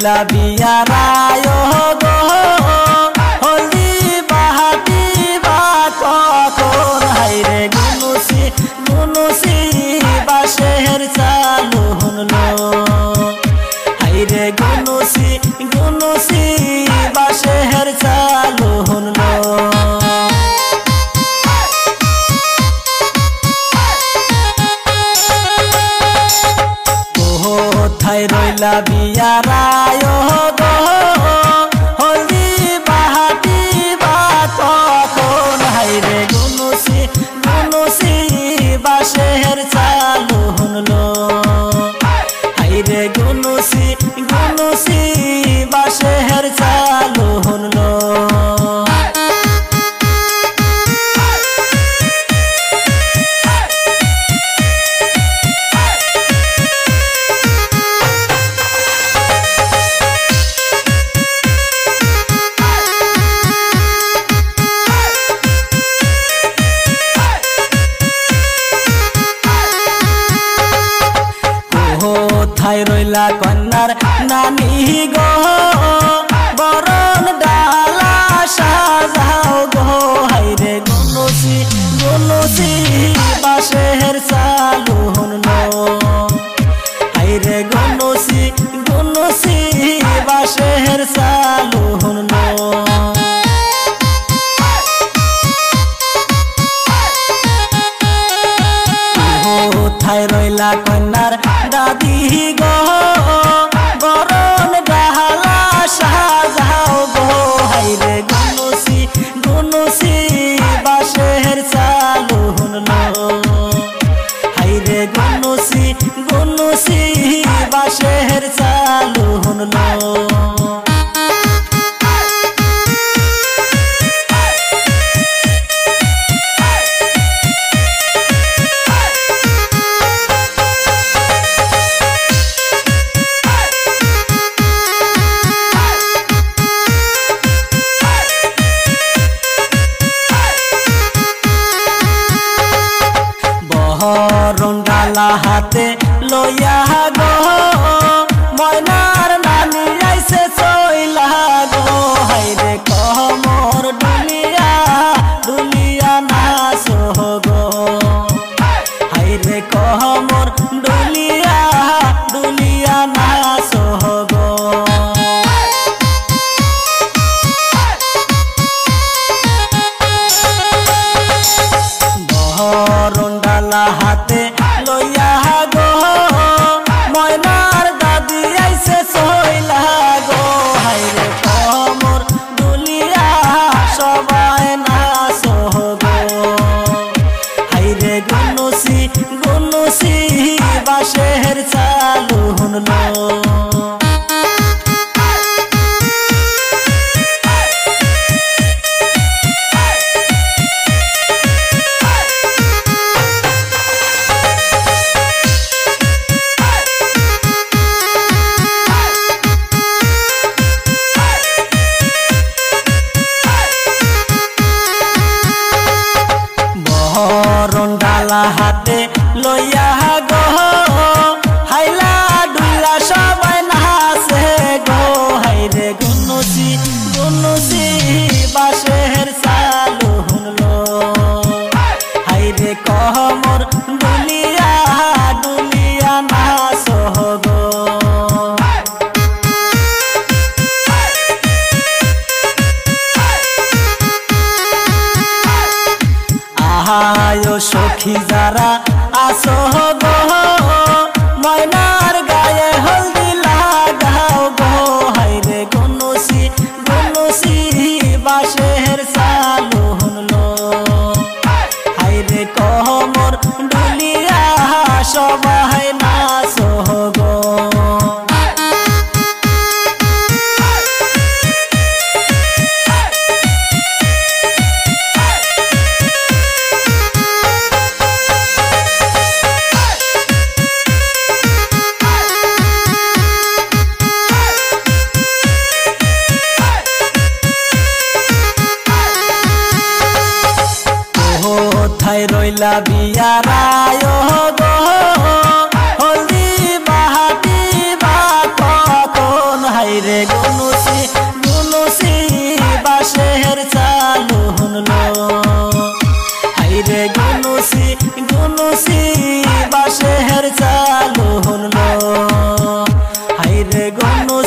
রইলা বিয়ারায় গো হলদি বাহাটি বা কখন হাইরে গুনুসি গুনুসি বাঁশের চালু হলো হাইরে গুনুসি গুনুসি বাঁশের চালু হলো কোথায় রইলা বিয়ারায় গো হলদি বাহাটি বা কখন হাইরে গুনুসি গুনুসি বাঁশের চালু হলো হাইরে গুনুসি গুনুসি বাঁশের চালু হলো কোথায় রইলা কন্যার নানি গো বরণ ডালা সাজাও গো হাইরে গুনুসি গুনুসি বাঁশের চালু হলো হাইরে গুনুসি গুনুসি বাঁশের চালু হলো কোথায় রইলা কন্যার দাদি গো বরণ ডালা সাজাও গো হাইরে গুনুসি গুনুসি বাঁশের চালু হলো হাইরে গুনুসি গুনুসি বাঁশের চালু হলো বরণ ডালা হাতে লইয়া গো ময়নার নানি আইছে চইলা গো হাইরে কমর দুলিয়া দুলিয়া নাচ গো হাইরে কমর দুলিয়া দুলিয়া নাচ গো বরণ ডালা হাতে লইয়া গো ময়নার দাদি আইছে চইলা গো হাইরে কমর দুলিয়া সবাই নাচ গো হাইরে গুনুসি গুনুসি বাঁশের চালু হলো বরণ ডালা হাতে লইয়া গো হাইলা ডুইলা সবাই নাচে গো হাইরে গুনুসি গুনুসি বাঁশের চালু হলো হাইরে কমর দুলিয়া দুলিয়া নাচ গো আহায় সখী যারা আসো গো ময়নার গায়ে হলদি লাগাও গো হাইরে গুনুসি গুনুসি বাঁশের চালু হলো হাইরে কমর দুলিয়া সবাই নাচ গো কোথায় রইলা বিয়ারায় গো হলদি বাহাটি বা কখন হাইরে হাইরে গুনুসি গুনুসি বাঁশের চালু হলো হাইরে গুনুসি